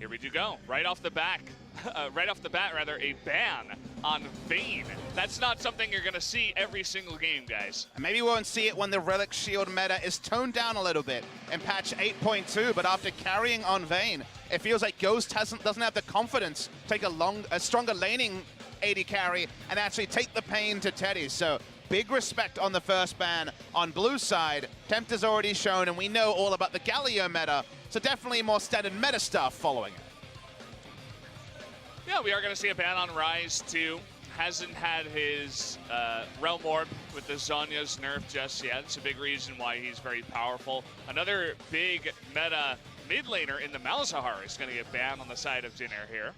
Here we do go. Right off the bat, a ban on Vayne. That's not something you're going to see every single game, guys. And maybe we won't see it when the Relic Shield meta is toned down a little bit in patch 8.2, but after carrying on Vayne, it feels like Ghost doesn't have the confidence to take a stronger laning AD carry and actually take the pain to Teddy. So big respect on the first ban on blue side. Tempt has already shown, and we know all about the Galio meta, so definitely more standard meta stuff following it. Yeah, we are going to see a ban on Ryze too. Hasn't had his Realm Orb with the Zhonya's nerf just yet. It's a big reason why he's very powerful. Another big meta mid laner in the Malzahar is going to get banned on the side of Jinair here.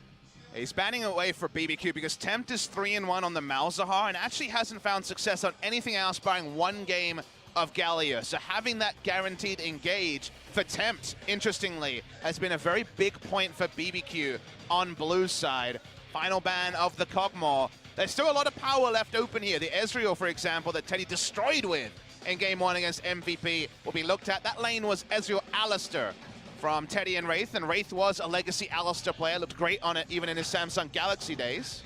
He's banning away for BBQ because Tempt is 3-1 on the Malzahar and actually hasn't found success on anything else barring one game of Galio. So having that guaranteed engage for Tempt, interestingly, has been a very big point for BBQ on blue side. Final ban of the Kog'Maw. There's still a lot of power left open here. The Ezreal, for example, that Teddy destroyed with in Game 1 against MVP will be looked at. That lane was Ezreal Alistair from Teddy and Wraith was a legacy Alistair player. Looked great on it even in his Samsung Galaxy days.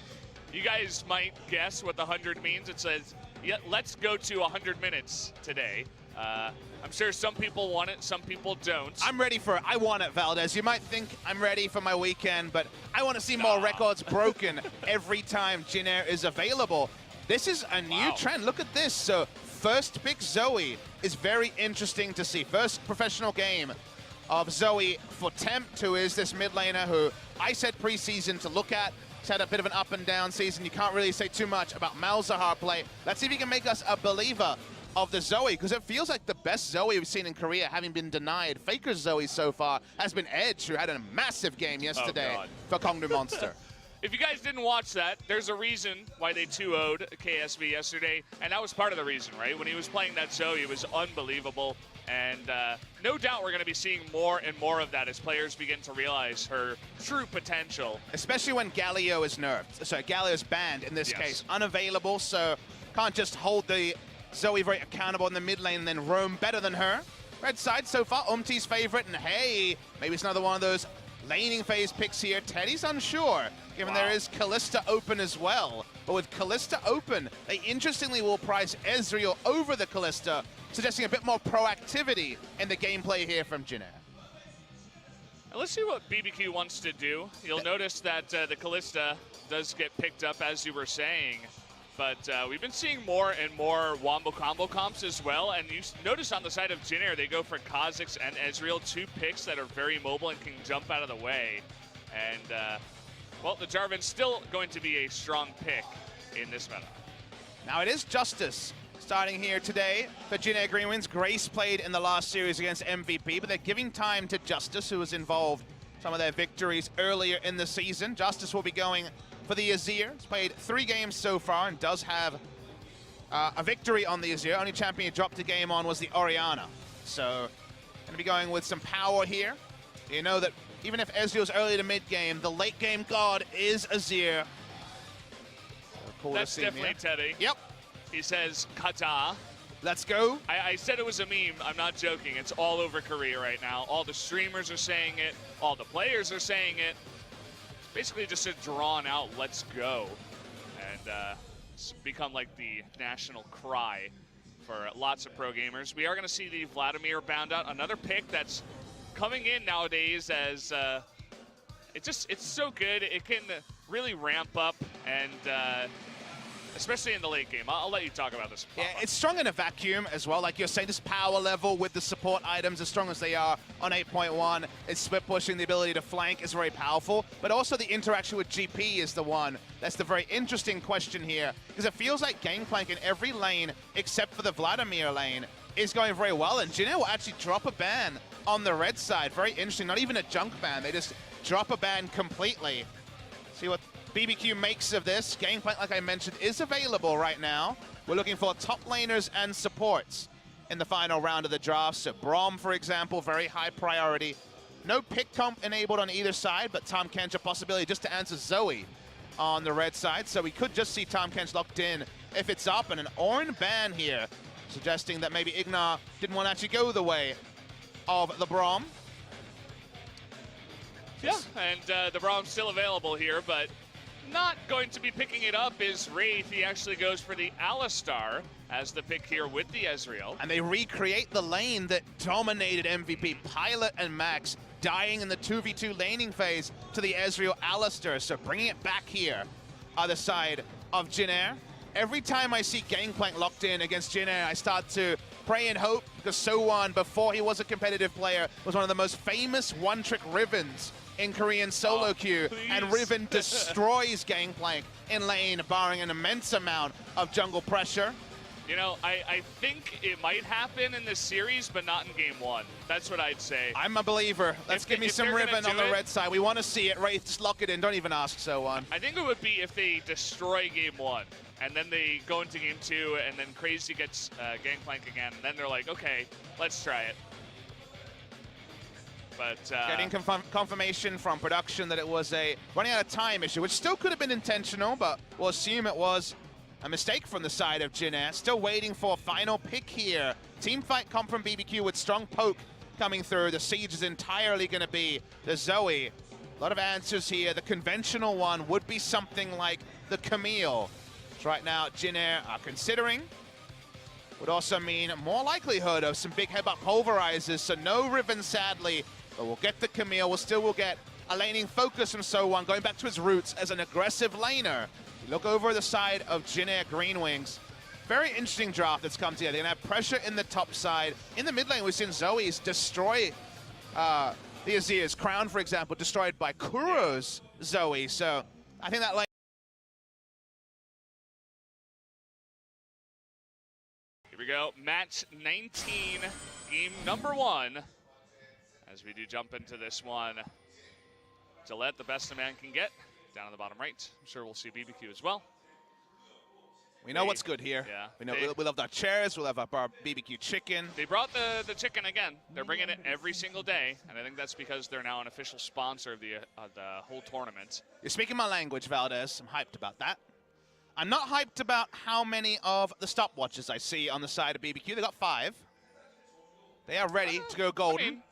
You guys might guess what the 100 means. It says, yeah, let's go to 100 minutes today. I'm sure some people want it, some people don't. I'm ready for it. I want it, Valdez. You might think I'm ready for my weekend, but I want to see more records broken every time Jinair is available. This is a new trend. Look at this. So first pick Zoe is very interesting to see. First professional game of Zoe for Tempt, who is this mid laner who I said preseason to look at. He's had a bit of an up and down season. You can't really say too much about Malzahar play. Let's see if he can make us a believer of the Zoe, because it feels like the best Zoe we've seen in Korea, having been denied. Faker's Zoe so far has been Edge, who had a massive game yesterday for Kongdu Monster. If you guys didn't watch that, there's a reason why they 2-0'd KSV yesterday, and that was part of the reason, right? When he was playing that Zoe, it was unbelievable, and no doubt we're going to be seeing more and more of that as players begin to realize her true potential. Especially when Galio is nerfed. So Galio is banned in this case, unavailable, so can't just hold the Zoe very accountable in the mid lane and then roam better than her. Red side so far, Umti's favorite, and hey, maybe it's another one of those laning phase picks here. Teddy's unsure, given there is Kalista open as well. But with Kalista open, they interestingly will price Ezreal over the Kalista, suggesting a bit more proactivity in the gameplay here from Jinair. Let's see what BBQ wants to do. You'll notice that the Kalista does get picked up, as you were saying. But we've been seeing more and more Wombo combo comps as well. And you notice on the side of Jinair, they go for Kha'Zix and Ezreal, two picks that are very mobile and can jump out of the way. And, well, the Jarvan's still going to be a strong pick in this meta. Now it is Justice starting here today for Jinair Greenwings. Grace played in the last series against MVP, but they're giving time to Justice, who was involved in some of their victories earlier in the season. Justice will be going for the Azir. He's played 3 games so far and does have a victory on the Azir. Only champion he dropped a game on was the Orianna. So, going to be going with some power here. You know that even if Ezreal's early to mid game, the late game god is Azir. Cool. That's definitely Teddy. Yep. He says, Kata. Let's go. I said it was a meme. I'm not joking. It's all over Korea right now. All the streamers are saying it. All the players are saying it. Basically just a drawn out let's go, and it's become like the national cry for lots of pro gamers. We are going to see the Vladimir bound out, another pick that's coming in nowadays as it's so good. It can really ramp up, and especially in the late game. I'll let you talk about this. Yeah, it's strong in a vacuum as well. Like you're saying, this power level with the support items as strong as they are on 8.1. It's split pushing, the ability to flank is very powerful, but also the interaction with GP is the one that's the very interesting question here, because it feels like Gangplank in every lane except for the Vladimir lane is going very well, and Jinair will actually drop a ban on the red side. Very interesting, not even a junk ban. They just drop a ban completely. See what BBQ makes of this. Gangplank, like I mentioned, is available right now. We're looking for top laners and supports in the final round of the draft. So Braum, for example, very high priority. No pick comp enabled on either side, but Tahm Kench a possibility just to answer Zoe on the red side. So we could just see Tahm Kench locked in if it's up, and an Ornn ban here, suggesting that maybe Ignar didn't want to actually go the way of the Braum. Yeah, and the Brahm's still available here, but not going to be picking it up is Wraith. He actually goes for the Alistar as the pick here with the Ezreal. And they recreate the lane that dominated MVP. Pilot and Max dying in the 2v2 laning phase to the Ezreal Alistar. So bringing it back here, other side of Jinair. Every time I see Gangplank locked in against Jinair, I start to pray and hope, because So1, before he was a competitive player, was one of the most famous one-trick Rivens in Korean solo queue, and Riven destroys Gangplank in lane, barring an immense amount of jungle pressure. You know, I think it might happen in this series, but not in game one. That's what I'd say. I'm a believer. Let's give me some Riven on the red side. We want to see it. Wraith, just lock it in. Don't even ask So1. I think it would be if they destroy game one, and then they go into game two, and then Crazy gets Gangplank again, and then they're like, okay, let's try it. But getting confirmation from production that it was a running out of time issue, which still could have been intentional, but we'll assume it was a mistake from the side of Jinair. Still waiting for a final pick here. Teamfight come from BBQ with strong poke coming through. The siege is entirely going to be the Zoe. A lot of answers here. The conventional one would be something like the Camille, which right now Jinair are considering. Would also mean more likelihood of some big headbutt pulverizers, so no Riven sadly, but we'll get the Camille. We'll get a laning focus from So1, going back to his roots as an aggressive laner. You look over the side of Jinair Greenwings. Very interesting draft that's come together. They're gonna have pressure in the top side. In the mid lane, we've seen Zoe's destroy the Azir's crown, for example, destroyed by Kuro's Zoe. So I think that lane. Here we go, match 19, game number 1. As we do jump into this one, Gillette, the best a man can get, down on the bottom right. I'm sure we'll see BBQ as well. We know what's good here. Yeah. We know we'll have our chairs, we'll have our BBQ chicken. They brought the chicken again. They're bringing it every single day, and I think that's because they're now an official sponsor of the whole tournament. You're speaking my language, Valdez. I'm hyped about that. I'm not hyped about how many of the stopwatches I see on the side of BBQ. They got 5. They are ready to go golden. I mean,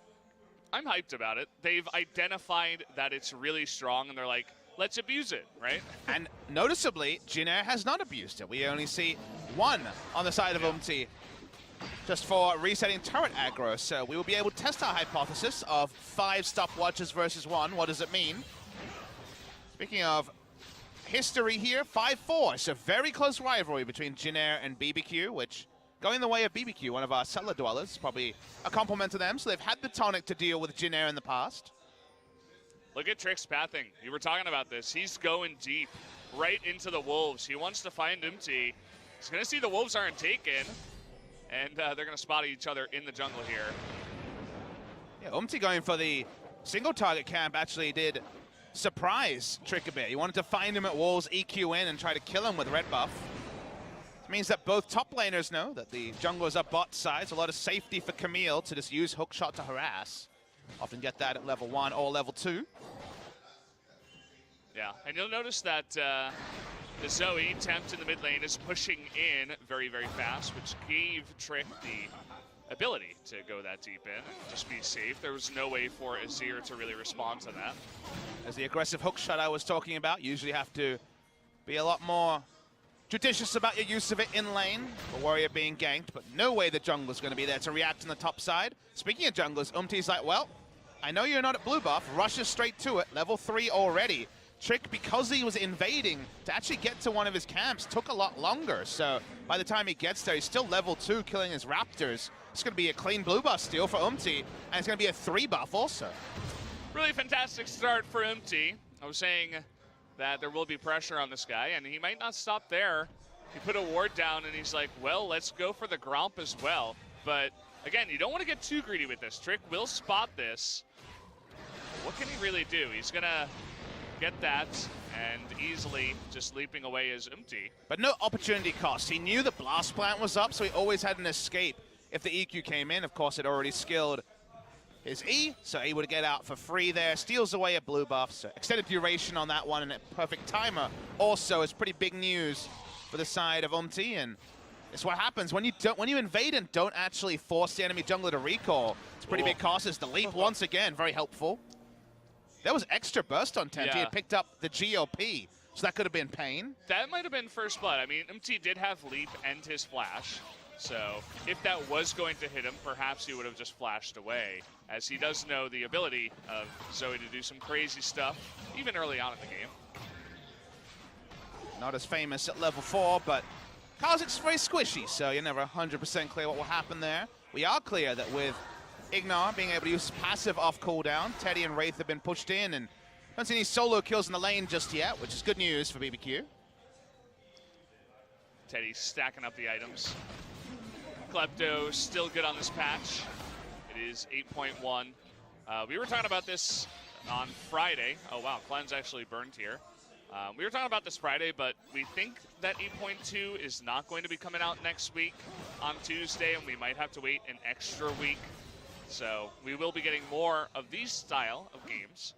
I'm hyped about it. They've identified that it's really strong, and they're like, let's abuse it, right? And noticeably, Jinair has not abused it. We only see 1 on the side of Umti, just for resetting turret aggro. So we will be able to test our hypothesis of 5 stopwatches versus 1. What does it mean? Speaking of history here, 5-4. So very close rivalry between Jinair and BBQ, which going the way of BBQ, one of our cellar dwellers, probably a compliment to them. So they've had the tonic to deal with Jinair in the past. Look at Trick's pathing. You were talking about this. He's going deep, right into the Wolves. He wants to find Umti. He's going to see the Wolves aren't taken, and they're going to spot each other in the jungle here. Yeah, Umti going for the single target camp actually did surprise Trick a bit. He wanted to find him at walls, EQ in, and try to kill him with red buff. It means that both top laners know that the junglers are bot sides. A lot of safety for Camille to just use hookshot to harass. Often get that at level 1 or level 2. Yeah, and you'll notice that the Zoe, Tempt in the mid lane, is pushing in very, very fast, which gave Trick the ability to go that deep in and just be safe. There was no way for Azir to really respond to that. As the aggressive hookshot I was talking about, you usually have to be a lot more judicious about your use of it in lane, or worry of being ganked, but no way the jungler's going to be there to react on the top side. Speaking of junglers, Umti's like, well, I know you're not at blue buff, rushes straight to it, level 3 already. Trick, because he was invading, to actually get to one of his camps took a lot longer, so by the time he gets there, he's still level 2 killing his raptors. It's going to be a clean blue buff steal for Umti, and it's going to be a 3 buff also. Really fantastic start for Umti. I was saying that there will be pressure on this guy, and he might not stop there. He put a ward down, and he's like, well, let's go for the Gromp as well. But again, you don't want to get too greedy with this. Trick will spot this. What can he really do? He's going to get that and easily just leaping away as Umti. But no opportunity cost. He knew the blast plant was up, so he always had an escape. If the EQ came in, of course, it already skilled his E, so he would get out for free there. Steals away a blue buff, so extended duration on that one, and a perfect timer. Also, is pretty big news for the side of Umti, and it's what happens when you invade and don't actually force the enemy jungler to recall. It's pretty big cost. It's the leap once again, very helpful. There was extra burst on Tempt. Yeah. He had picked up the GLP, so that could have been pain. That might have been first blood. I mean, MT did have leap and his flash. So if that was going to hit him, perhaps he would have just flashed away, as he does know the ability of Zoe to do some crazy stuff, even early on in the game. Not as famous at level 4, but Kha'Zix's very squishy, so you're never 100% clear what will happen there. We are clear that with Ignar being able to use his passive off cooldown, Teddy and Wraith have been pushed in, and don't see any solo kills in the lane just yet, which is good news for BBQ. Teddy's stacking up the items. Klepto still good on this patch. It is 8.1. We were talking about this on Friday. Oh wow, Cleanse actually burned here. We were talking about this Friday, but we think that 8.2 is not going to be coming out next week on Tuesday, and we might have to wait an extra week. So we will be getting more of these style of games.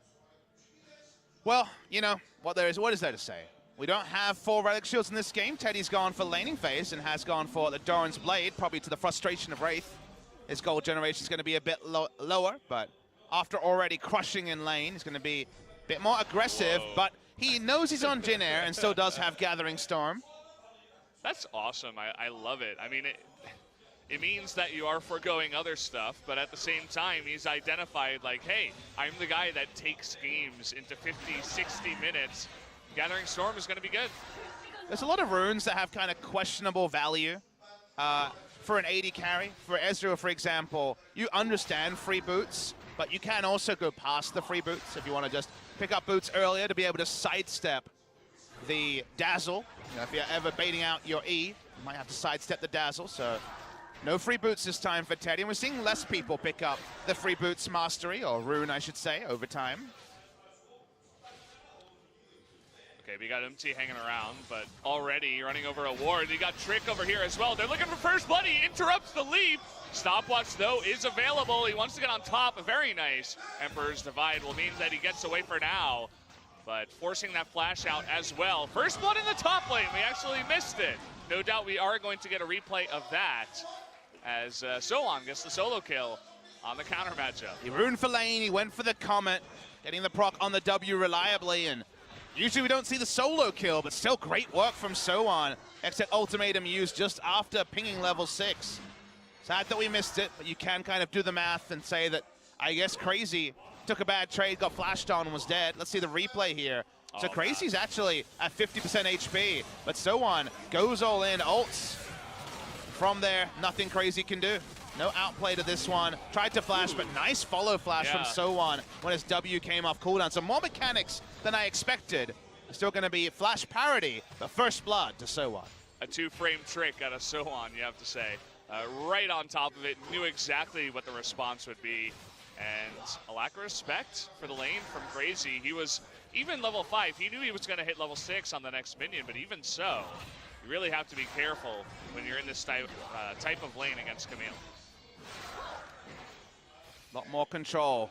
Well, you know, what is there to say? We don't have 4 Relic Shields in this game. Teddy's gone for laning phase and has gone for the Doran's Blade, probably to the frustration of Wraith. His gold generation is going to be a bit lower, but after already crushing in lane, he's going to be a bit more aggressive, but he knows he's on Jinair and still does have Gathering Storm. That's awesome. I love it. I mean, it means that you are foregoing other stuff, but at the same time, he's identified like, hey, I'm the guy that takes games into 50, 60 minutes. Gathering Storm is going to be good. There's a lot of runes that have kind of questionable value for an AD carry. For Ezreal, for example, you understand free boots, but you can also go past the free boots if you want to just pick up boots earlier to be able to sidestep the Dazzle. You know, if you're ever baiting out your E, you might have to sidestep the Dazzle, so no free boots this time for Teddy. And we're seeing less people pick up the free boots mastery, or rune, I should say, over time. Okay, we got MT hanging around, but already running over a ward. You got Trick over here as well. They're looking for first blood. He interrupts the leap. Stopwatch, though, is available. He wants to get on top. Very nice. Emperor's Divide will mean that he gets away for now, but forcing that flash out as well. First blood in the top lane. We actually missed it. No doubt we are going to get a replay of that as Soan gets the solo kill on the counter matchup. He runed for lane. He went for the Comet, getting the proc on the W reliably, and usually we don't see the solo kill, but still great work from Soan. Exit ultimatum used just after pinging level 6. Sad that we missed it, but you can kind of do the math and say that, I guess, Crazy took a bad trade, got flashed on, and was dead. Let's see the replay here. So Crazy's actually at 50% HP, but Soan goes all in, ults. From there, nothing Crazy can do. No outplay to this one. Tried to flash, but nice follow flash from Soan when his W came off cooldown. So more mechanics than I expected. Still going to be flash parity, but first blood to Soan. A 2-frame trick out of Soan, you have to say. Right on top of it, knew exactly what the response would be. And a lack of respect for the lane from Crazy. He was even level 5. He knew he was going to hit level 6 on the next minion, but even so, you really have to be careful when you're in this type of lane against Camille. A lot more control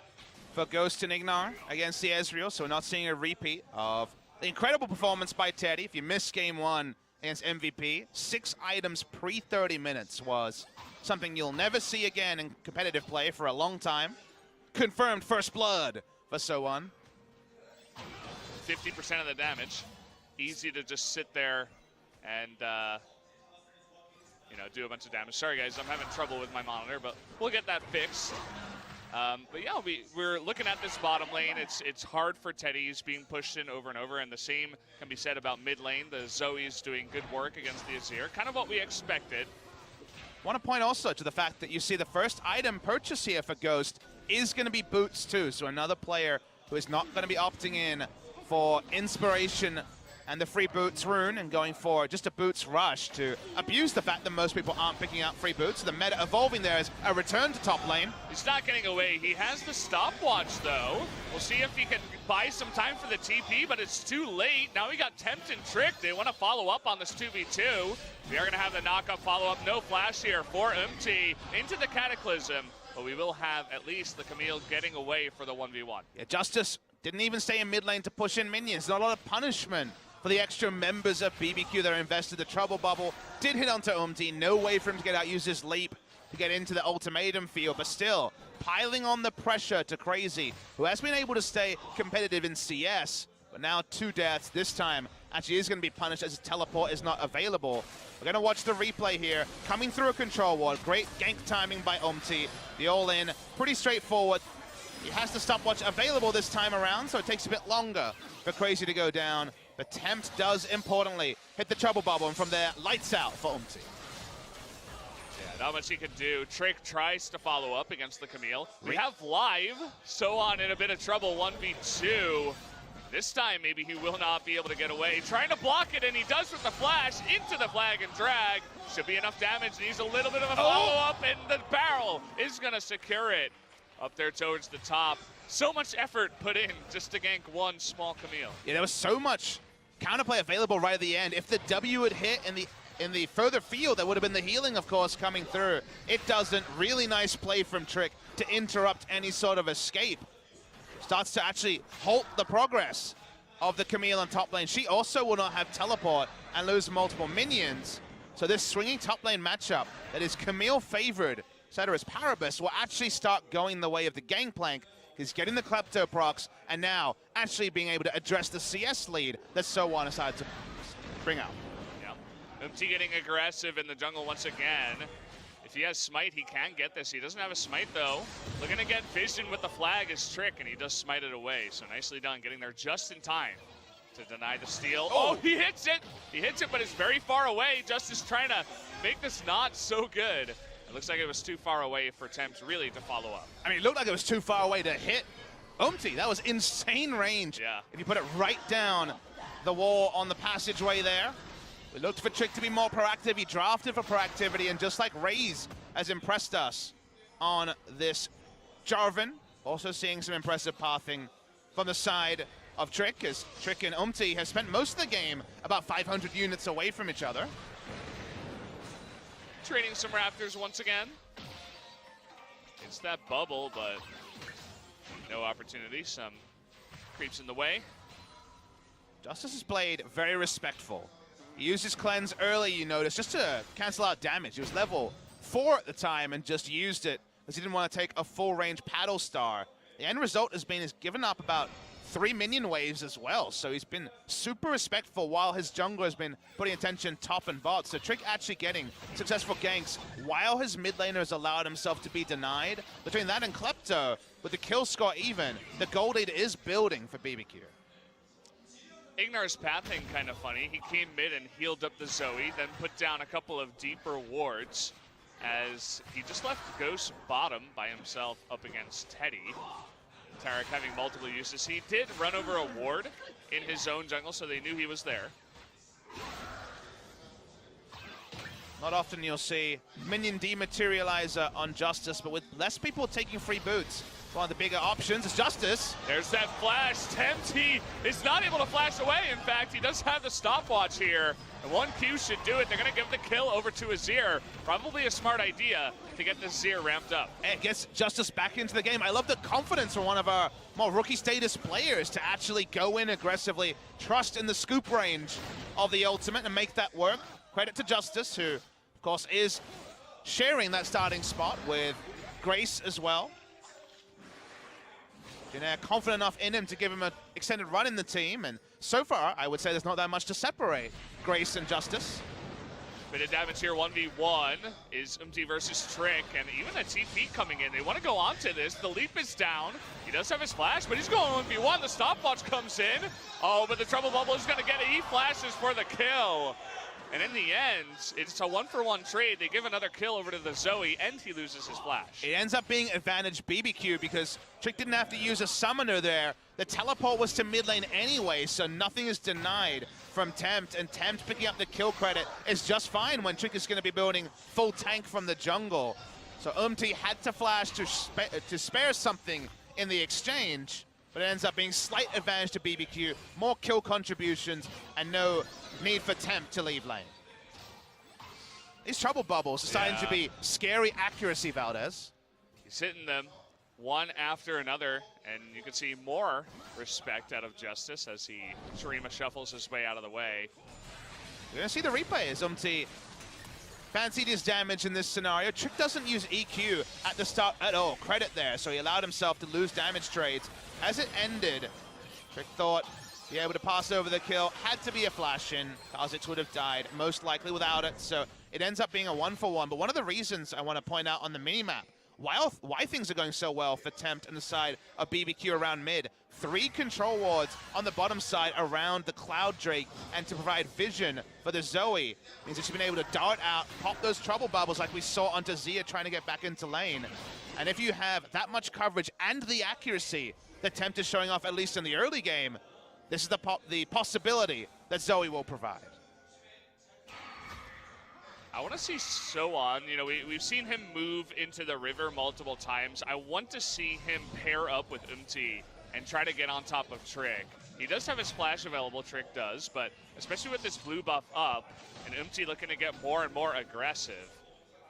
for Ghost and Ignar against the Ezreal, so we're not seeing a repeat of the incredible performance by Teddy. If you missed game 1 against MVP, 6 items pre-30 minutes was something you'll never see again in competitive play for a long time. Confirmed first blood for Soan. 50% of the damage. Easy to just sit there and you know, do a bunch of damage. Sorry guys, I'm having trouble with my monitor, but we'll get that fixed. But yeah, we're looking at this bottom lane. It's hard for Teddy. He's being pushed in over and over, and the same can be said about mid lane. The Zoe's doing good work against the Azir. Kind of what we expected. Want to point also to the fact that you see the first item purchase here for Ghost is going to be boots too. So another player who is not going to be opting in for inspiration and the free boots rune and going for just a boots rush to abuse the fact that most people aren't picking up free boots. So the meta evolving there is a return to top lane. He's not getting away. He has the stopwatch though. We'll see if he can buy some time for the TP, but it's too late. Now we got Tempt and Trick. They want to follow up on this 2v2. We are going to have the knock-up follow-up. No flash here for MT into the Cataclysm, but we will have at least the Camille getting away for the 1v1. Yeah, Justice didn't even stay in mid lane to push in minions. Not a lot of punishment for the extra members of BBQ that are invested. The trouble bubble did hit onto MT. No way for him to get out, use his leap. to get into the ultimatum field, but still piling on the pressure to Crazy, who has been able to stay competitive in CS, but now 2 deaths. This time actually is going to be punished as his teleport is not available. We're going to watch the replay here. Coming through a control ward. Great gank timing by Umti. The all-in, pretty straightforward. He has the stopwatch available this time around, so it takes a bit longer for Crazy to go down. But Tempt does, importantly, hit the trouble bubble, and from there, lights out for Umti. Yeah, not much he can do. Trick tries to follow up against the Camille. We have live, Sohan in a bit of trouble, 1v2. This time, maybe he will not be able to get away. Trying to block it, and he does with the flash into the flag and drag. Should be enough damage. Needs a little bit of a follow-up, and the barrel is going to secure it up there towards the top. So much effort put in just to gank one small Camille. Yeah, there was so much counterplay available right at the end. If the W had hit in the further field, that would have been the healing, of course, coming through. It doesn't. Really nice play from Trick to interrupt any sort of escape. Starts to actually halt the progress of the Camille on top lane. She also will not have teleport and lose multiple minions. So this swinging top lane matchup that is Camille favored, Ceteris Paribus, will actually start going the way of the Gangplank. He's getting the Klepto procs, and now actually being able to address the CS lead that Sohan decided to bring out. Yeah, Umti getting aggressive in the jungle once again. If he has Smite, he can get this. He doesn't have a Smite, though. Looking to get Vision with the flag is Trick, and he does smite it away. So nicely done, getting there just in time to deny the steal. Oh, he hits it! He hits it, but it's very far away. Justice trying to make this not so good. It looks like it was too far away for Tempt really to follow up. I mean, it looked like it was too far away to hit Umti. That was insane range. Yeah. If you put it right down the wall on the passageway there. We looked for Trick to be more proactive. He drafted for proactivity, and just like Raze has impressed us on this Jarvan, also seeing some impressive pathing from the side of Trick, as Trick and Umti have spent most of the game about 500 units away from each other. Trading some Raptors once again. It's that bubble, but no opportunity. Some creeps in the way. Justice has played very respectful. He used his cleanse early, you notice, just to cancel out damage. He was level 4 at the time and just used it because he didn't want to take a full range paddle star. The end result has been he's given up about 3 minion waves as well, so he's been super respectful while his jungler has been putting attention top and bot. So Trick actually getting successful ganks while his mid laner has allowed himself to be denied. Between that and Klepto, with the kill score even, the gold lead is building for BBQ. Ignar's pathing kind of funny. He came mid and healed up the Zoe, then put down a couple of deeper wards as he just left Ghost bottom by himself up against Teddy. Tarek having multiple uses. He did run over a ward in his own jungle, so they knew he was there. Not often you'll see minion dematerializer on Justice, but with less people taking free boots, one of the bigger options is Justice. There's that flash. Tempt, he is not able to flash away. In fact, he does have the stopwatch here. And 1Q should do it. They're going to give the kill over to Azir. Probably a smart idea to get the Azir ramped up. And it gets Justice back into the game. I love the confidence from one of our more rookie status players to actually go in aggressively, trust in the scoop range of the ultimate and make that work. Credit to Justice, who, of course, is sharing that starting spot with Grace as well. Jinair confident enough in him to give him an extended run in the team, and so far, I would say there's not that much to separate Grace and Justice. Bit of damage here, 1v1 is Umti versus Trick, and even a TP coming in. They want to go on to this. The leap is down. He does have his flash, but he's going 1v1. The stopwatch comes in. Oh, but the trouble bubble is going to get it. He flashes for the kill. And in the end, it's a 1-for-1 trade. They give another kill over to the Zoe, and he loses his flash. It ends up being advantage BBQ because Trick didn't have to use a summoner there. The teleport was to mid lane anyway, so nothing is denied from Tempt, and Tempt picking up the kill credit is just fine when Trick is going to be building full tank from the jungle. So Umti had to flash to spare something in the exchange, but it ends up being slight advantage to BBQ, more kill contributions, and no need for Tempt to leave lane. These trouble bubbles are starting to be scary accuracy, Valdez. He's hitting them one after another, and you can see more respect out of Justice as he Shurima shuffles his way out of the way. We're going to see the replay as Umti fancied his damage in this scenario. Trick doesn't use EQ at the start at all. Credit there, so he allowed himself to lose damage trades. As it ended, Trick thought be able to pass over the kill. Had to be a flash in. Kha'Zix would have died, most likely without it, so it ends up being a 1-for-1. But one of the reasons I want to point out on the minimap, why things are going so well for Tempt on the side of BBQ around mid. 3 control wards on the bottom side around the Cloud Drake, and to provide vision for the Zoe means that she's been able to dart out, pop those trouble bubbles like we saw onto Zia trying to get back into lane. And if you have that much coverage and the accuracy that Tempt is showing off, at least in the early game, this is the possibility that Zoe will provide. I want to see Soan. You know, we've seen him move into the river multiple times. I want to see him pair up with Umti and try to get on top of Trick. He does have his splash available, Trick does, but especially with this blue buff up and Umti looking to get more and more aggressive.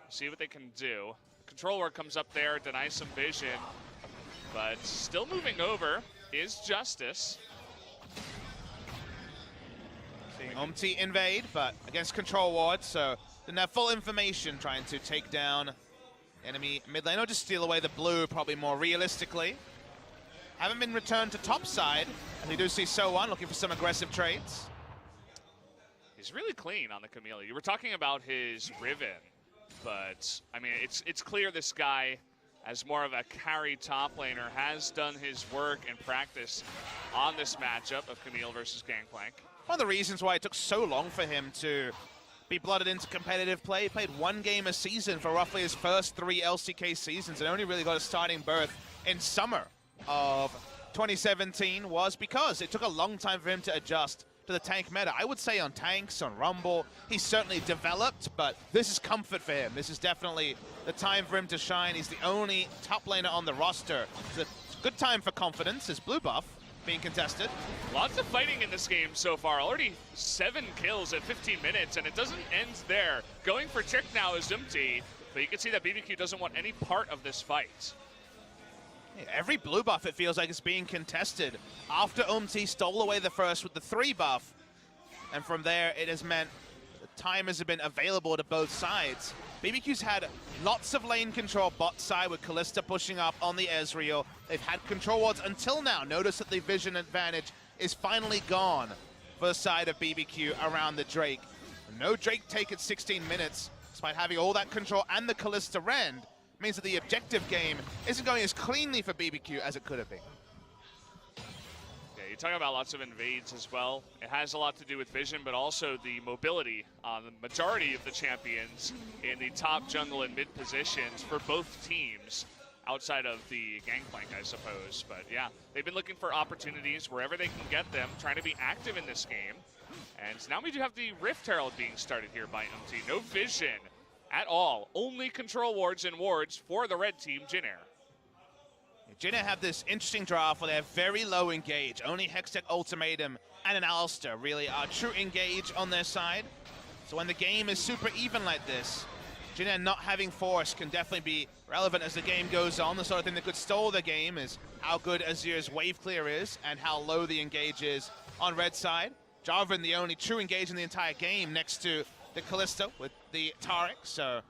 See what they can do. Controller comes up there, denies some vision, but still moving over is Justice. Seeing Umti invade, but against control ward, so didn't have full information, trying to take down enemy mid lane, or just steal away the blue, probably more realistically. Haven't been returned to top side, and we do see Soan looking for some aggressive trades. He's really clean on the Chameleon. You were talking about his Riven, but I mean, it's clear this guy, as more of a carry top laner, has done his work and practice on this matchup of Camille versus Gangplank. One of the reasons why it took so long for him to be blooded into competitive play, he played 1 game a season for roughly his first 3 LCK seasons, and only really got a starting berth in summer of 2017, was because it took a long time for him to adjust to the tank meta. I would say on tanks, on Rumble, he's certainly developed, but this is comfort for him. This is definitely the time for him to shine. He's the only top laner on the roster. It's a good time for confidence. His blue buff being contested. Lots of fighting in this game so far. Already 7 kills at 15 minutes, and it doesn't end there. Going for Trick now is Umti, but you can see that BBQ doesn't want any part of this fight. Yeah, every blue buff, it feels like, is being contested after Umti stole away the first with the 3 buff. And from there, it has meant the time has been available to both sides. BBQ's had lots of lane control bot side with Kalista pushing up on the Ezreal. They've had control wards until now. Notice that the vision advantage is finally gone for the side of BBQ around the Drake. No Drake take at 16 minutes, despite having all that control and the Kalista rend, means that the objective game isn't going as cleanly for BBQ as it could have been. Yeah, you're talking about lots of invades as well. It has a lot to do with vision, but also the mobility on the majority of the champions in the top jungle and mid positions for both teams, outside of the Gangplank, I suppose. But yeah, they've been looking for opportunities wherever they can get them, trying to be active in this game. And now we do have the Rift Herald being started here by Umti. No vision at all. Only control wards and wards for the red team, Jinair. Jinair have this interesting draft where they have very low engage. Only Hextech Ultimatum and an Alistair really are true engage on their side. So when the game is super even like this, Jinair not having force can definitely be relevant as the game goes on. The sort of thing that could stall the game is how good Azir's wave clear is and how low the engage is on red side. Jarvan, the only true engage in the entire game, next to the Kalista with the Taric. So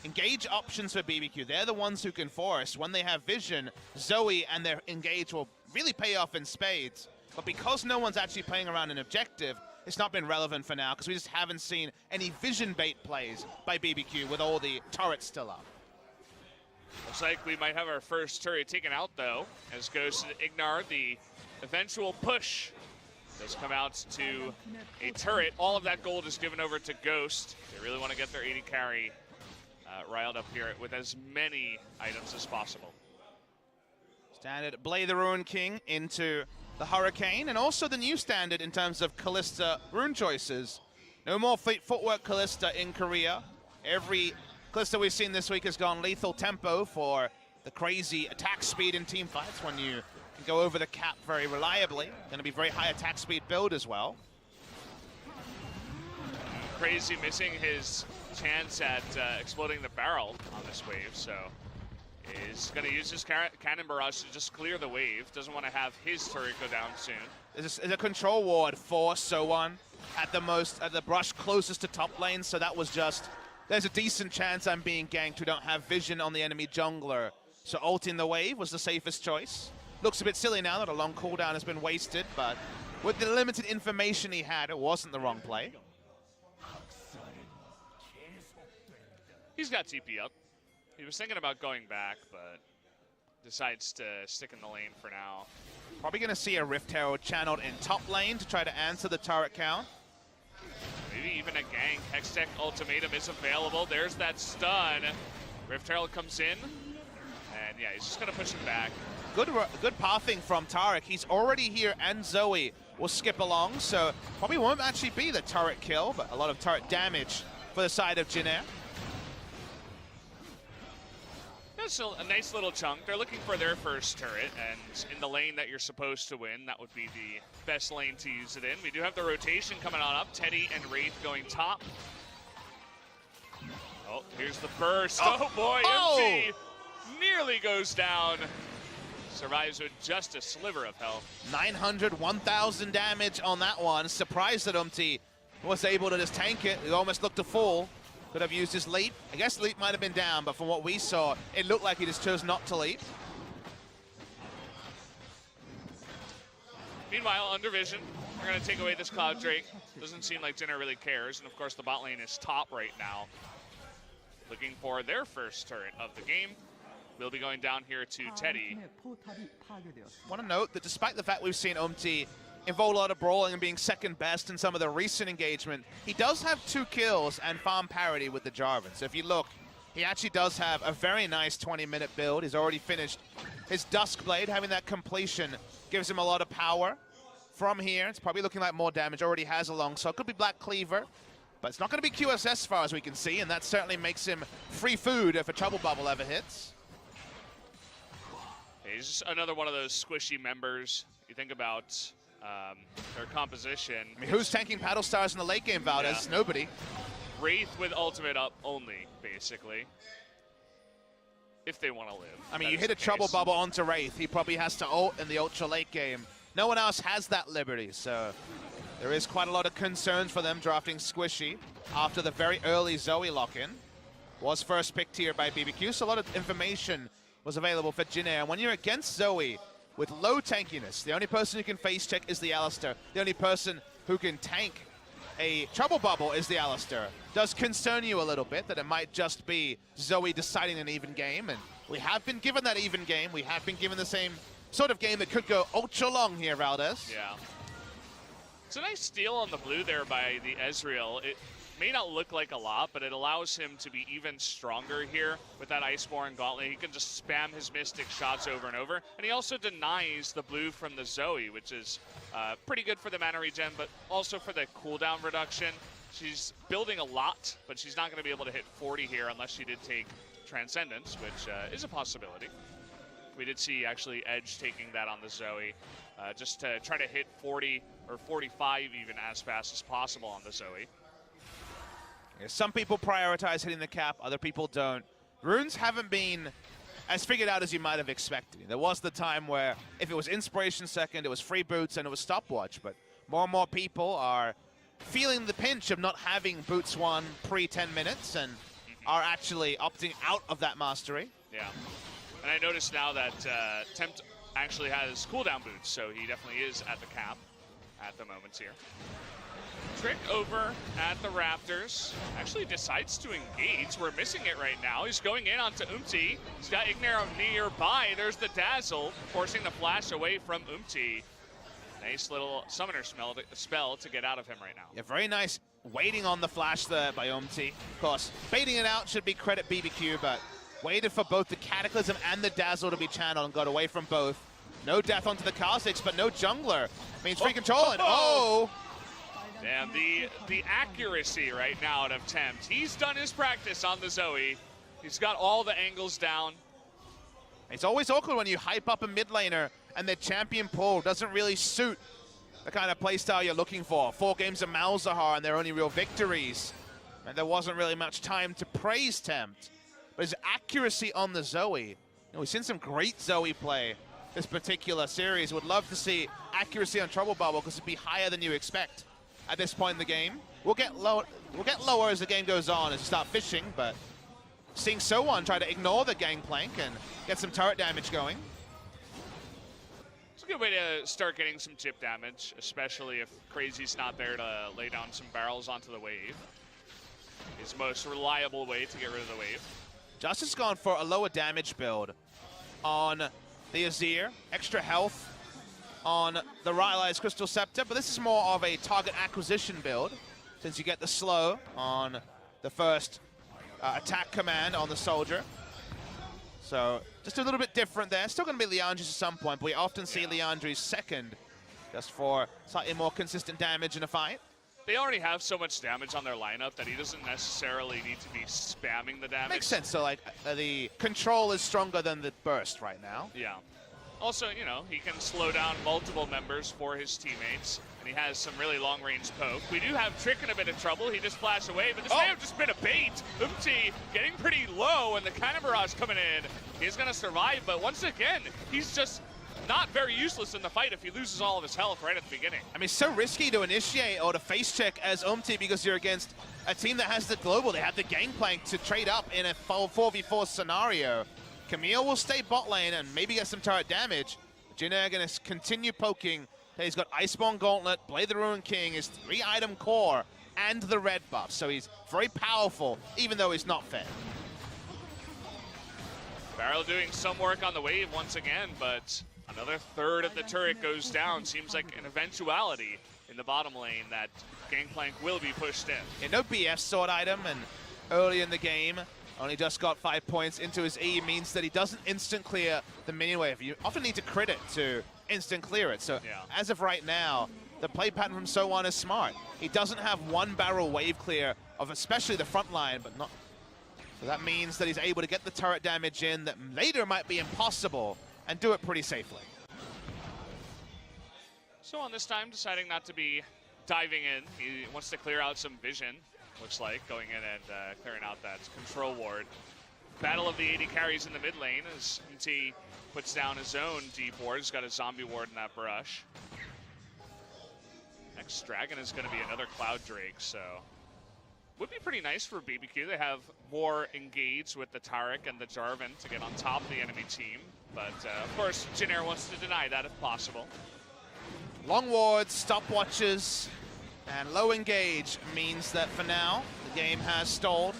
engage options for BBQ. They're the ones who can force. When they have vision, Zoe and their engage will really pay off in spades. But because no one's actually playing around an objective, it's not been relevant for now, because we just haven't seen any vision bait plays by BBQ with all the turrets still up. Looks like we might have our first turret taken out, though, as goes to Ignar. The eventual push does come out to a turret. All of that gold is given over to Ghost. They really want to get their AD carry riled up here with as many items as possible. Standard Blade the Ruin King into the Hurricane, and also the new standard in terms of Kalista rune choices. No more fleet footwork Kalista in Korea. Every Kalista we've seen this week has gone lethal tempo for the crazy attack speed in team fights when you can go over the cap very reliably. Going to be very high attack speed build as well. Crazy missing his chance at exploding the barrel on this wave, so is going to use his cannon barrage to just clear the wave. Doesn't want to have his turret go down soon. There's a control ward for Soan at the brush closest to top lane, so that was just there's a decent chance I'm being ganked. We don't have vision on the enemy jungler. So ulting the wave was the safest choice. Looks a bit silly now that a long cooldown has been wasted, but with the limited information he had, it wasn't the wrong play. He's got TP up. He was thinking about going back, but decides to stick in the lane for now. Probably going to see a Rift Herald channeled in top lane to try to answer the turret count. Maybe even a gank. Hextech ultimatum is available. There's that stun. Rift Herald comes in, and yeah, he's just going to push him back. Good pathing from Taric. He's already here, and Zoe will skip along, so probably won't actually be the turret kill, but a lot of turret damage for the side of Jinair. That's a nice little chunk. They're looking for their first turret, and in the lane that you're supposed to win, that would be the best lane to use it in. We do have the rotation coming on up. Teddy and Wraith going top. Oh, here's the burst. Oh boy, MC nearly goes down. Survives with just a sliver of health. 900, 1,000 damage on that one. Surprised that Umti was able to just tank it. It almost looked a fool. Could have used his leap. I guess leap might have been down, but from what we saw, it looked like he just chose not to leap. Meanwhile, under vision, we're going to take away this Cloud Drake. Doesn't seem like Jinair really cares, and of course the bot lane is top right now. Looking for their first turret of the game. We'll be going down here to Teddy. Want to note that despite the fact we've seen Umti involve a lot of brawling and being second best in some of the recent engagement, he does have 2 kills and farm parity with the Jarvan. So if you look, he actually does have a very nice 20-minute build. He's already finished his Duskblade. Having that completion gives him a lot of power. From here, it's probably looking like more damage. Already has a long, so it could be Black Cleaver. But it's not going to be QSS as far as we can see, and that certainly makes him free food if a Trouble Bubble ever hits. He's just another one of those squishy members. You think about their composition. I mean, who's tanking Paddle Stars in the late game, Valdez? Yeah. Nobody. Wraith with ultimate up only, basically. If they want to live. I mean, you hit a Trouble Bubble onto Wraith. He probably has to ult in the ultra late game. No one else has that liberty, so there is quite a lot of concerns for them drafting Squishy after the very early Zoe lock-in. Was first picked here by BBQ, so a lot of information was available for Jinair. And when you're against Zoe with low tankiness, the only person who can face check is the Alistar. The only person who can tank a Trouble Bubble is the Alistar. Does concern you a little bit that it might just be Zoe deciding an even game, and we have been given that even game. We have been given the same sort of game that could go ultra long here, Valdez. Yeah. It's a nice steal on the blue there by the Ezreal. It may not look like a lot, but it allows him to be even stronger here with that Iceborne Gauntlet. He can just spam his Mystic shots over and over. And he also denies the blue from the Zoe, which is pretty good for the mana regen, but also for the cooldown reduction. She's building a lot, but she's not going to be able to hit 40 here unless she did take Transcendence, which is a possibility. We did see actually Edge taking that on the Zoe, just to try to hit 40 or 45 even as fast as possible on the Zoe. Yeah, some people prioritize hitting the cap, other people don't. Runes haven't been as figured out as you might have expected. There was the time where if it was Inspiration second, it was free boots and it was stopwatch, but more and more people are feeling the pinch of not having boots 1 pre-10 minutes and are actually opting out of that mastery. Yeah, and I noticed now that Tempt actually has cooldown boots, so he definitely is at the cap at the moment here. Trick over at the Raptors. Actually decides to engage. We're missing it right now. He's going in onto Umti. He's got Ignare nearby. There's the Dazzle, forcing the flash away from Umti. Nice little summoner spell to get out of him right now. Yeah, very nice waiting on the flash there by Umti. Of course, baiting it out should be credit BBQ, but waited for both the Cataclysm and the Dazzle to be channeled and got away from both. No death onto the Kha'Zix, but no jungler. Means free control and Damn, the accuracy right now out of Tempt. He's done his practice on the Zoe. He's got all the angles down. It's always awkward when you hype up a mid laner and their champion pool doesn't really suit the kind of playstyle you're looking for. 4 games of Malzahar and their only real victories. And there wasn't really much time to praise Tempt. But his accuracy on the Zoe, we've seen some great Zoe play this particular series. Would love to see accuracy on Trouble Bubble because it'd be higher than you expect at this point in the game. We'll get lower as the game goes on as you start fishing, but seeing So1 try to ignore the gangplank and get some turret damage going. It's a good way to start getting some chip damage, especially if Crazy's not there to lay down some barrels onto the wave. His most reliable way to get rid of the wave. Justice gone for a lower damage build on the Azir, extra health on the Rylai's Crystal Scepter, but this is more of a target acquisition build since you get the slow on the first attack command on the soldier. So just a little bit different there. Still going to be Liandry's at some point, but we often see Liandry's second just for slightly more consistent damage in a fight. They already have so much damage on their lineup that he doesn't necessarily need to be spamming the damage. Makes sense. So like the control is stronger than the burst right now. Yeah. Also, you know, he can slow down multiple members for his teammates, and he has some really long-range poke. We do have Trick in a bit of trouble. He just flashed away, but this may have just been a bait. Umti getting pretty low, and the Cannon Barrage coming in. He's going to survive, but once again, he's just not very useless in the fight if he loses all of his health right at the beginning. I mean, it's so risky to initiate or to face check as Umti because you're against a team that has the global. They have the gangplank to trade up in a 4v4 scenario. Camille will stay bot lane and maybe get some turret damage. Jinair going to continue poking. He's got Iceborne Gauntlet, Blade of the Ruined King, his 3-item core, and the red buff. So he's very powerful, even though he's not fed. Barrel doing some work on the wave once again, but another third of the turret goes down. Seems like an eventuality in the bottom lane that Gangplank will be pushed in. Yeah, no BF sword item, and early in the game, only just got 5 points into his E, means that he doesn't instant clear the minion wave. You often need to crit it to instant clear it. So as of right now, the play pattern from So1 is smart. He doesn't have one barrel wave clear of especially the front line, but not. So that means that he's able to get the turret damage in that later might be impossible and do it pretty safely. So1 this time deciding not to be diving in. He wants to clear out some vision. Looks like going in and clearing out that control ward. Battle of the 80 carries in the mid lane as MT puts down his own deep ward. He's got a zombie ward in that brush. Next dragon is going to be another Cloud Drake, so would be pretty nice for BBQ. They have more engaged with the Taric and the Jarvan to get on top of the enemy team, but of course Jinair wants to deny that if possible. Long wards, stopwatches, and low engage means that for now, the game has stalled.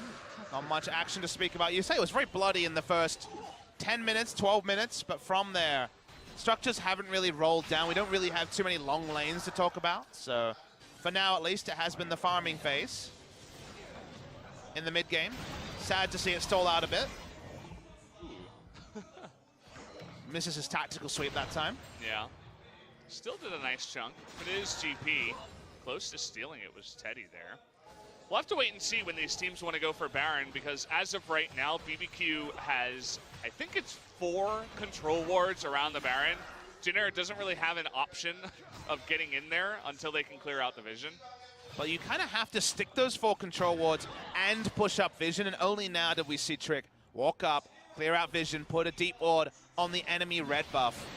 Not much action to speak about. You say it was very bloody in the first 10 minutes, 12 minutes, but from there, structures haven't really rolled down. We don't really have too many long lanes to talk about. So for now, at least, it has been the farming phase in the mid game. Sad to see it stall out a bit. Misses his tactical sweep that time. Yeah. Still did a nice chunk. It is GP. Close to stealing it was Teddy there. We'll have to wait and see when these teams want to go for Baron, because as of right now, BBQ has, I think it's 4 control wards around the Baron. Jinair doesn't really have an option of getting in there until they can clear out the vision. But you kind of have to stick those 4 control wards and push up vision, and only now did we see Trick walk up, clear out vision, put a deep ward on the enemy red buff.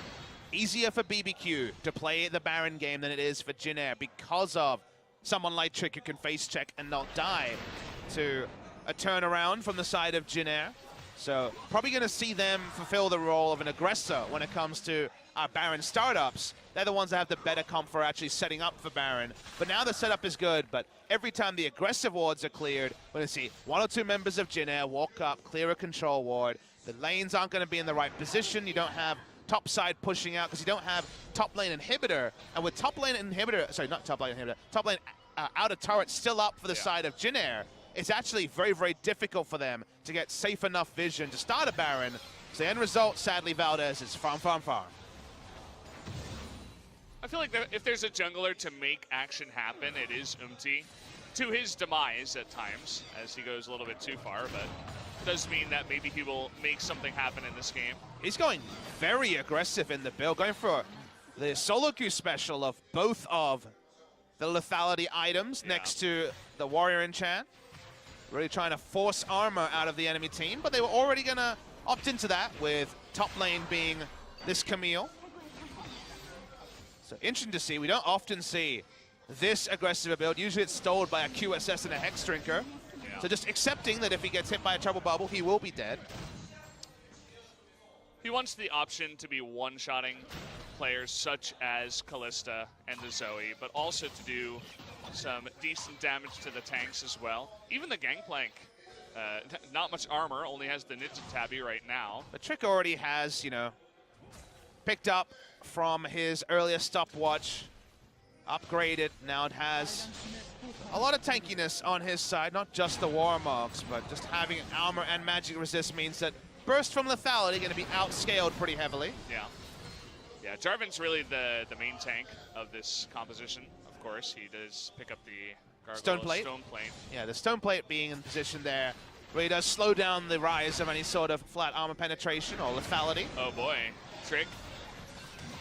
Easier for BBQ to play the Baron game than it is for Jinair because of someone like Trick who can face check and not die to a turnaround from the side of Jinair. So probably going to see them fulfill the role of an aggressor when it comes to Baron startups. They're the ones that have the better comp for actually setting up for Baron. But now the setup is good, but every time the aggressive wards are cleared, we're going to see 1 or 2 members of Jinair walk up, clear a control ward. The lanes aren't going to be in the right position. You don't have top side pushing out because you don't have top lane inhibitor. And with top lane inhibitor, sorry, not top lane inhibitor, top lane outer turret still up for the side of Jinair, it's actually very, very difficult for them to get safe enough vision to start a Baron. So the end result, sadly, Valdez, is farm, farm, farm. I feel like if there's a jungler to make action happen, it is Umti. To his demise at times, as he goes a little bit too far, but does mean that maybe he will make something happen in this game. He's going very aggressive in the build, going for the solo queue special of both of the lethality items next to the warrior enchant. Really trying to force armor out of the enemy team, but they were already going to opt into that with top lane being this Camille. So interesting to see. We don't often see this aggressive a build. Usually it's stalled by a QSS and a Hex Drinker. Yeah. So just accepting that if he gets hit by a Trouble Bubble, he will be dead. He wants the option to be one-shotting players such as Kalista and the Zoe, but also to do some decent damage to the tanks as well. Even the Gangplank, not much armor, only has the Ninja Tabby right now. But Trick already has, you know, picked up from his earlier stopwatch, upgraded. Now it has a lot of tankiness on his side, not just the Warmogs, but just having armor and magic resist means that burst from lethality going to be outscaled pretty heavily. Yeah. Yeah, Jarvan's really the main tank of this composition, of course. He does pick up the Stone Plate. Yeah, the Stone Plate being in position there, where he does slow down the rise of any sort of flat armor penetration or lethality. Oh boy, Trick.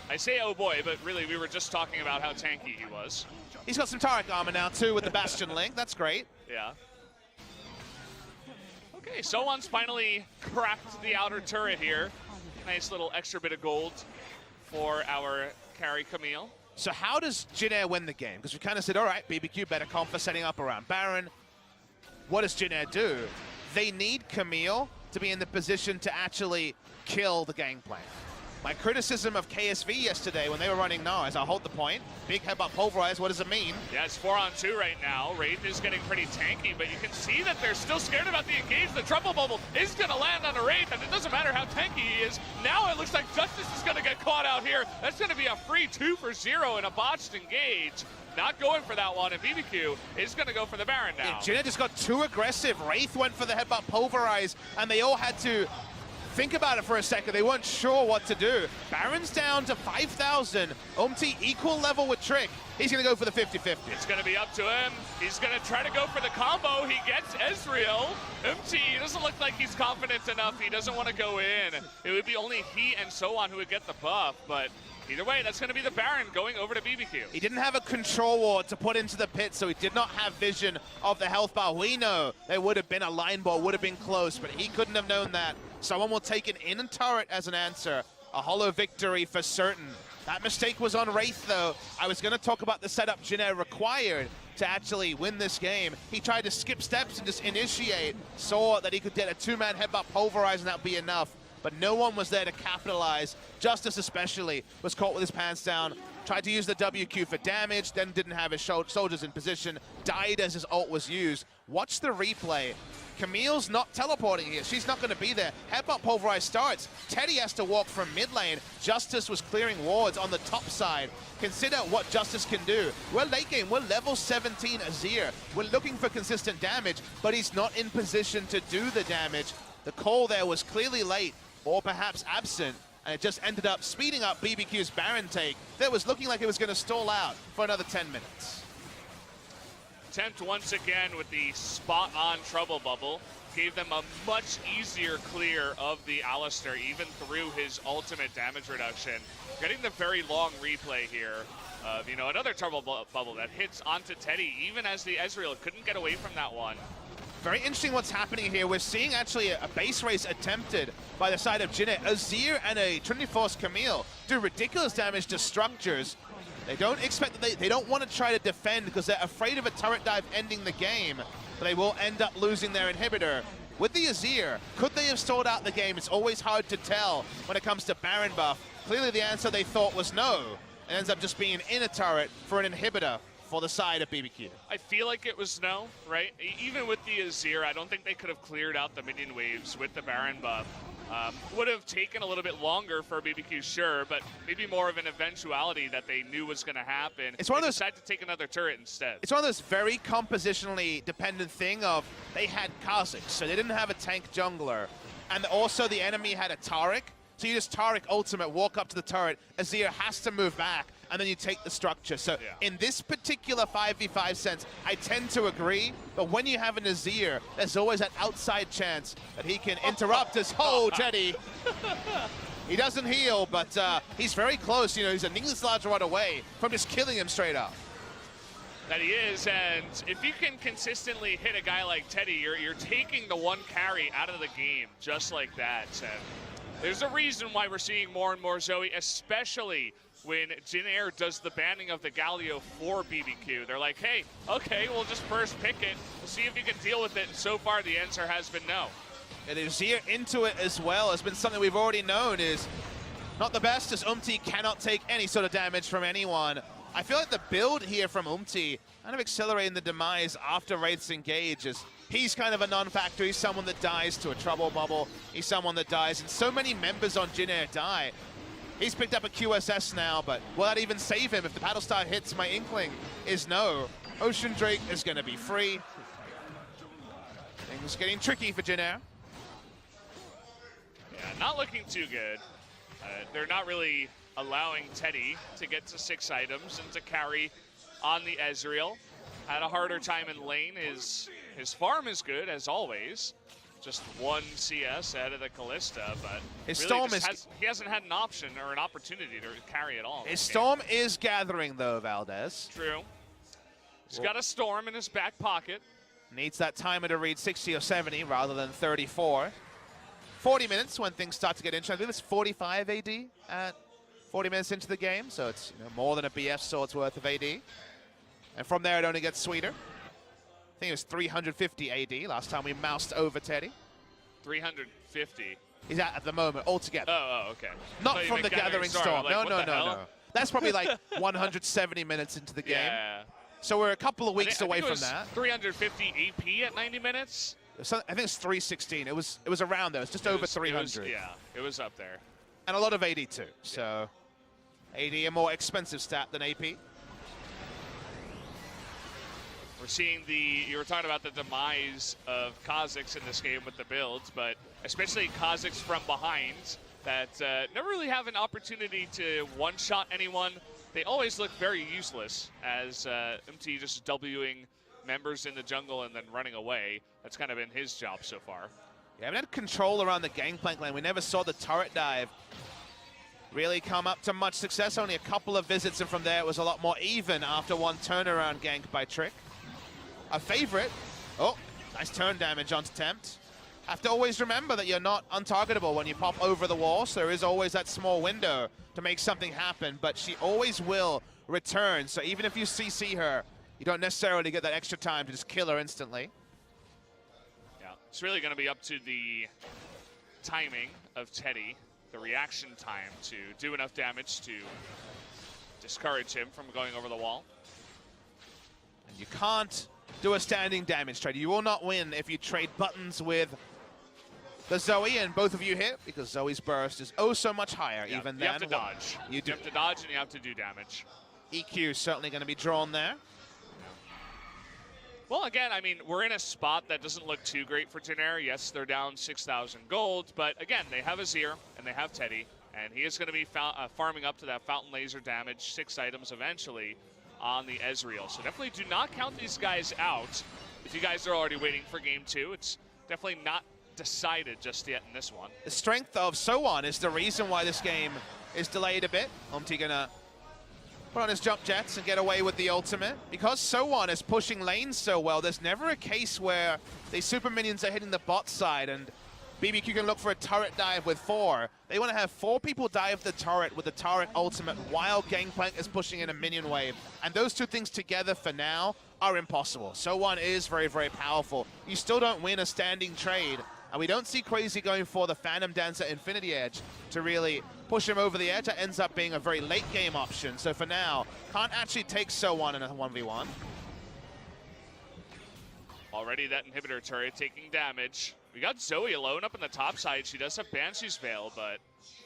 I say oh boy, but really we were just talking about how tanky he was. He's got some Taric armor now too with the Bastion link, that's great. Yeah. Okay, Sowan's finally cracked the outer turret here. Nice little extra bit of gold for our carry Camille. So how does Jinair win the game? Because we kind of said, all right, BBQ better comp for setting up around Baron. What does Jinair do? They need Camille to be in the position to actually kill the Gangplank. My criticism of KSV yesterday when they were running Nars, I'll hold the point. Big headbutt pulverize, what does it mean? Yeah, it's 4-on-2 right now. Wraith is getting pretty tanky, but you can see that they're still scared about the engage. The Trouble Bubble is going to land on a Wraith, and it doesn't matter how tanky he is. Now it looks like Justice is going to get caught out here. That's going to be a free 2 for 0 in a botched engage. Not going for that one, and BBQ is going to go for the Baron now. Yeah, Jinair just got too aggressive. Wraith went for the headbutt pulverize, and they all had to think about it for a second. They weren't sure what to do. Baron's down to 5,000. equal level with Trick. He's going to go for the 50-50. It's going to be up to him. He's going to try to go for the combo. He gets Ezreal. Doesn't look like he's confident enough. He doesn't want to go in. It would be only he and Sowan who would get the buff, but either way, that's going to be the Baron going over to BBQ. He didn't have a control ward to put into the pit, so he did not have vision of the health bar. We know there would have been a line ball, would have been close, but he couldn't have known that. Someone will take an in turret as an answer. A hollow victory for certain. That mistake was on Wraith, though. I was going to talk about the setup Jinair required to actually win this game. He tried to skip steps and just initiate, saw that he could get a two-man headbutt pulverize and that would be enough. But no one was there to capitalize. Justice especially was caught with his pants down. Tried to use the WQ for damage, then didn't have his soldiers in position. Died as his ult was used. Watch the replay. Camille's not teleporting here. She's not going to be there. Headbutt pulverize starts. Teddy has to walk from mid lane. Justice was clearing wards on the top side. Consider what Justice can do. We're late game. We're level 17 Azir. We're looking for consistent damage, but he's not in position to do the damage. The call there was clearly late, or perhaps absent, and it just ended up speeding up BBQ's Baron take. That was looking like it was going to stall out for another 10 minutes. Attempt once again with the spot-on Trouble Bubble. Gave them a much easier clear of the Alistar, even through his ultimate damage reduction. Getting the very long replay here of, another Trouble Bubble that hits onto Teddy, even as the Ezreal couldn't get away from that one. Very interesting what's happening here. We're seeing actually a base race attempted by the side of Jinair. Azir and a Trinity Force Camille do ridiculous damage to structures. They don't expect that they don't want to try to defend because they're afraid of a turret dive ending the game, but they will end up losing their inhibitor. With the Azir, could they have stalled out the game? It's always hard to tell when it comes to Baron buff. Clearly the answer they thought was no. It ends up just being in a turret for an inhibitor for the side of BBQ. I feel like it was no, right? Even with the Azir, I don't think they could have cleared out the minion waves with the Baron buff. Would have taken a little bit longer for BBQ, sure, but maybe more of an eventuality that they knew was going to happen. It's one of those. Decided to take another turret instead. It's one of those very compositionally dependent thing of they had Kha'Zix, so they didn't have a tank jungler, and also the enemy had a Taric. So you just Taric ultimate, walk up to the turret. Azir has to move back, and then you take the structure. So in this particular 5v5 sense, I tend to agree, but when you have an Azir, there's always that outside chance that he can interrupt his whole Teddy. He doesn't heal, but he's very close. He's a needless large run away from just killing him straight up. That he is, and if you can consistently hit a guy like Teddy, you're taking the one carry out of the game just like that. And there's a reason why we're seeing more and more Zoe, especially when Jinair does the banning of the Galio for BBQ. They're like, hey, okay, we'll just first pick it. We'll see if you can deal with it. And so far, the answer has been no. And his here into it as well has been something we've already known is not the best, as cannot take any sort of damage from anyone. I feel like the build here from kind of accelerating the demise after Wraiths engage, as he's kind of a non-factor. He's someone that dies to a trouble bubble. He's someone that dies, and so many members on Jinair die. He's picked up a QSS now, but will that even save him if the Battlestar hits? My inkling is no. Ocean Drake is going to be free. Things getting tricky for Jinair. Yeah, not looking too good. They're not really allowing Teddy to get to 6 items and to carry on the Ezreal. Had a harder time in lane. His farm is good, as always. Just 1 CS ahead of the Kalista, but his really Storm he hasn't had an option or an opportunity to carry at all. His Storm is gathering, though, Valdez. True. He's got a Storm in his back pocket. Needs that timer to read 60 or 70 rather than 34. 40 minutes when things start to get interesting. I believe it's 45 AD at 40 minutes into the game, so it's more than a BF sword's worth of AD. And from there, it only gets sweeter. I think it was 350 AD last time we moused over Teddy. 350. He's at the moment, altogether. Oh, okay. Not from the Gathering Storm. Like, no. That's probably like 170 minutes into the game. Yeah. So we're a couple of weeks away from that. 350 AP at 90 minutes? So I think it's 316. It was around there. It's just over 300. Yeah, it was up there. And a lot of AD too. So AD a more expensive stat than AP. We're seeing you were talking about the demise of Kha'Zix in this game with the builds, but especially Kha'Zix from behind that never really have an opportunity to one-shot anyone. They always look very useless as MT just Wing members in the jungle and then running away. That's kind of been his job so far. Yeah, we haven't had control around the gangplank lane. We never saw the turret dive really come up to much success. Only a couple of visits, and from there it was a lot more even after one turnaround gank by Trick. A favorite. Oh, nice turn damage onto Tempt. Have to always remember that you're not untargetable when you pop over the wall, so there is always that small window to make something happen, but she always will return, so even if you CC her, you don't necessarily get that extra time to just kill her instantly. Yeah, it's really going to be up to the timing of Teddy, the reaction time to do enough damage to discourage him from going over the wall. And you can't do a standing damage trade. You will not win if you trade buttons with the Zoe and both of you hit, because Zoe's burst is oh so much higher even than... You have to dodge. You have to dodge and you have to do damage. EQ is certainly going to be drawn there. Well, again, I mean, we're in a spot that doesn't look too great for Jinair. Yes, they're down 6,000 gold, but again, they have Azir and they have Teddy, and he is going to be farming up to that Fountain Laser damage, 6 items eventually on the Ezreal. So definitely do not count these guys out. If you guys are already waiting for game 2, it's definitely not decided just yet in this one. The strength of Sowan is the reason why this game is delayed a bit. Umti gonna put on his jump jets and get away with the ultimate. Because Sowan is pushing lanes so well, there's never a case where the super minions are hitting the bot side and BBQ can look for a turret dive with 4. They want to have 4 people dive the turret with the turret ultimate while Gangplank is pushing in a minion wave. And those two things together for now are impossible. Sowan is very, very powerful. You still don't win a standing trade. And we don't see Crazy going for the Phantom Dancer Infinity Edge to really push him over the edge. That ends up being a very late game option. So for now, can't actually take Sowan in a 1v1. Already that inhibitor turret taking damage. We got Zoe alone up in the top side. She does have Banshee's Veil, but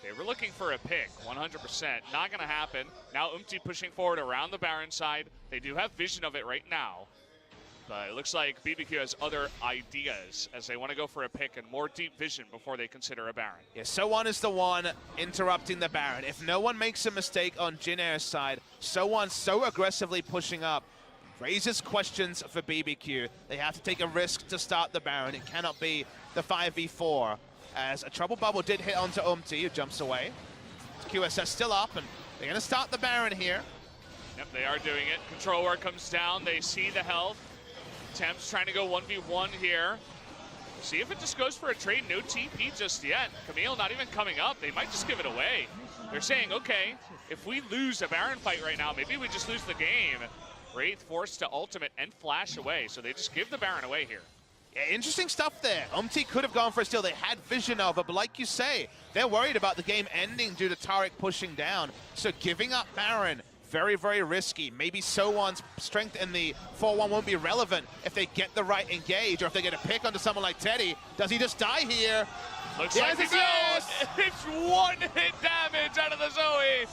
they were looking for a pick, 100%. Not going to happen. Now Umti pushing forward around the Baron side. They do have vision of it right now. But it looks like BBQ has other ideas as they want to go for a pick and more deep vision before they consider a Baron. Yeah, Sowan is the one interrupting the Baron. If no one makes a mistake on Jinair's side, Sowan's so aggressively pushing up raises questions for BBQ. They have to take a risk to start the Baron. It cannot be the 5v4, as a Trouble Bubble did hit onto Umti, who jumps away. QSS still up, and they're going to start the Baron here. Yep, they are doing it. Control Ward comes down. They see the health. Temp's trying to go 1v1 here. See if it just goes for a trade. No TP just yet. Camille not even coming up. They might just give it away. They're saying, okay, if we lose a Baron fight right now, maybe we just lose the game. Wraith forced to ultimate and flash away, so they just give the Baron away here. Yeah, interesting stuff there. Umti could have gone for a steal. They had vision of it, but like you say, they're worried about the game ending due to Taric pushing down. So giving up Baron, very, very risky. Maybe Sowan's strength in the 4-1 won't be relevant if they get the right engage, or if they get a pick onto someone like Teddy. Does he just die here? Looks like he does. It's one-hit damage out of the Zoe.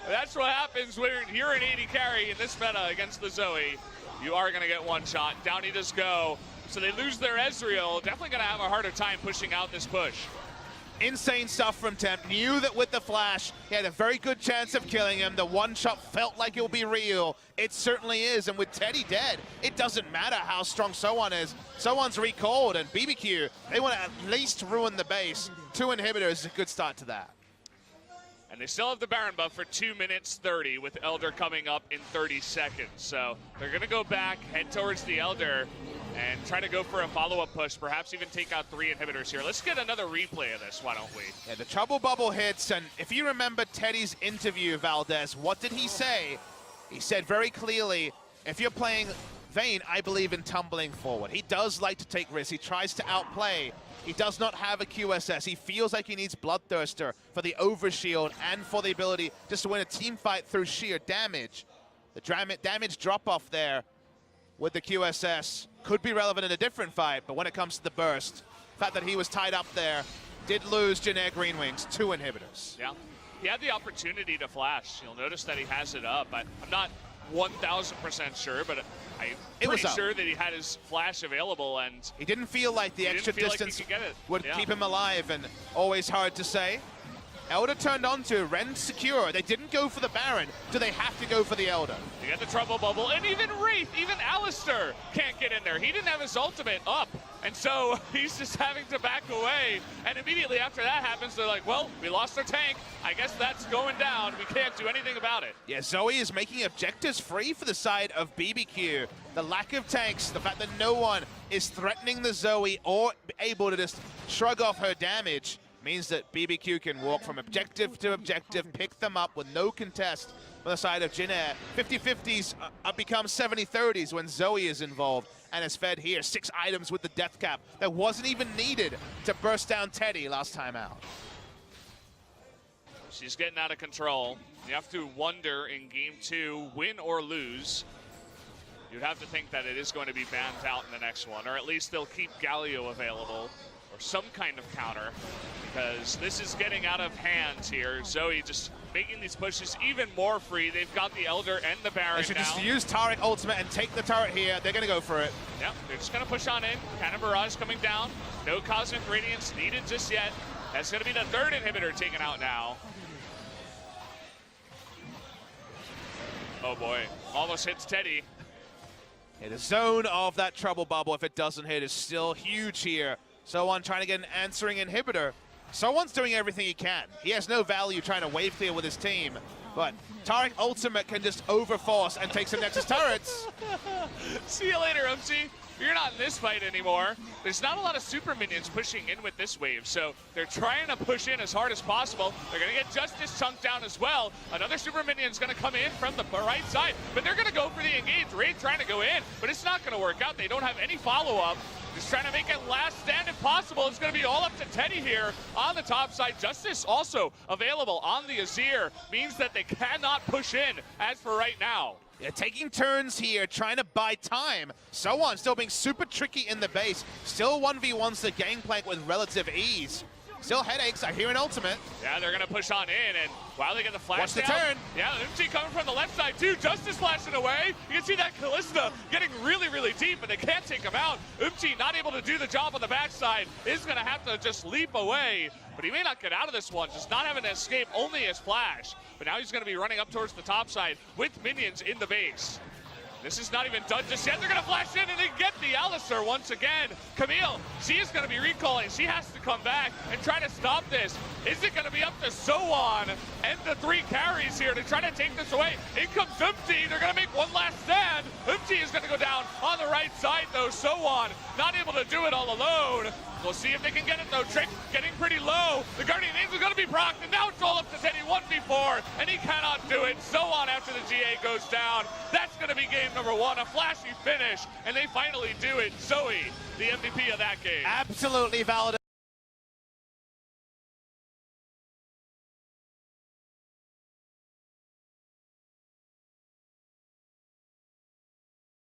That's what happens when you're an 80 carry in this meta against the Zoe. You are going to get one shot. Down he does go. So they lose their Ezreal. Definitely going to have a harder time pushing out this push. Insane stuff from Temp. Knew that with the flash, he had a very good chance of killing him. The one shot felt like it will be real. It certainly is. And with Teddy dead, it doesn't matter how strong Sowan is. Sowan's recalled, and BBQ, they want to at least ruin the base. 2 inhibitors is a good start to that. And they still have the Baron buff for 2 minutes 30 with Elder coming up in 30 seconds. So they're going to go back, head towards the Elder, and try to go for a follow-up push, perhaps even take out 3 inhibitors here. Let's get another replay of this, why don't we? Yeah, the trouble bubble hits, and if you remember Teddy's interview, Valdez, what did he say? He said very clearly, if you're playing Vayne, I believe in tumbling forward. He does like to take risks. He tries to outplay. He does not have a QSS. He feels like he needs Bloodthirster for the overshield and for the ability just to win a team fight through sheer damage. The damage drop-off there with the QSS could be relevant in a different fight, but when it comes to the burst, the fact that he was tied up there did lose Jinair Greenwings 2 inhibitors. Yeah, he had the opportunity to flash. You'll notice that he has it up. I'm not 1,000% sure, but I'm pretty sure that he had his flash available, and he didn't feel like the extra distance would keep him alive, and always hard to say. Elder turned onto Ren secure. They didn't go for the Baron. Do they have to go for the Elder? You got the trouble bubble, and even Wraith, even Alistair can't get in there. He didn't have his ultimate up, and so he's just having to back away. And immediately after that happens, they're like, well, we lost our tank. I guess that's going down. We can't do anything about it. Yeah, Zoe is making objectives free for the side of BBQ. The lack of tanks, the fact that no one is threatening the Zoe or able to just shrug off her damage, means that BBQ can walk from objective to objective, pick them up with no contest on the side of Jinair. 50-50s become 70-30s when Zoe is involved and is fed here. 6 items with the death cap that wasn't even needed to burst down Teddy last time out. She's getting out of control. You have to wonder in game 2, win or lose. You'd have to think that it is going to be banned out in the next one, or at least they'll keep Galio available, or some kind of counter, because this is getting out of hand here. Zoe just making these pushes even more free. They've got the Elder and the Baron now. They should just use Taric ultimate and take the turret here. They're going to go for it. Yep, they're just going to push on in. Cannon Barrage coming down. No Cosmic Radiance needed just yet. That's going to be the 3rd inhibitor taken out now. Oh boy, almost hits Teddy. Yeah, the zone of that trouble bubble, if it doesn't hit, is still huge here. Sowan trying to get an answering inhibitor. Sowan's doing everything he can. He has no value trying to wave clear with his team, but Taric ultimate can just overforce and take some Nexus turrets. See you later, Umti. You're not in this fight anymore. There's not a lot of super minions pushing in with this wave, so they're trying to push in as hard as possible. They're going to get Justice chunked down as well. Another super minion's going to come in from the right side, but they're going to go for the engage. Wraith trying to go in, but it's not going to work out. They don't have any follow-up. Just trying to make it last stand if possible. It's going to be all up to Teddy here on the top side. Justice also available on the Azir means that they cannot push in as for right now. Yeah, taking turns here, trying to buy time. Sowan still being super tricky in the base. Still 1v1s the gangplank with relative ease. Still headaches, I hear an ultimate. Yeah, they're gonna push on in, and wow, they get the flash Watch the down. turn. Yeah, Umti coming from the left side too. Justice flashing away. You can see that Kalista getting really, really deep, but they can't take him out. Umti not able to do the job on the backside. Is gonna have to just leap away, but he may not get out of this one, just not having to escape, only his flash. But now he's gonna be running up towards the top side with minions in the base. This is not even done just yet. They're going to flash in and they get the Alistar once again. Camille, she is going to be recalling. She has to come back and try to stop this. Is it going to be up to Soan and the 3 carries here to try to take this away? In comes Empty. They're going to make one last stand. Empty is going to go down on the right side, though. Soan not able to do it all alone. We'll see if they can get it, though. Trick getting pretty low. The Guardian Angel is going to be procced, and now it's all up to Teddy 1v4, and he cannot do it. Soan after the GA goes down. That's going to be game number 1, a flashy finish, and they finally do it. Zoe, the MVP of that game. Absolutely valid.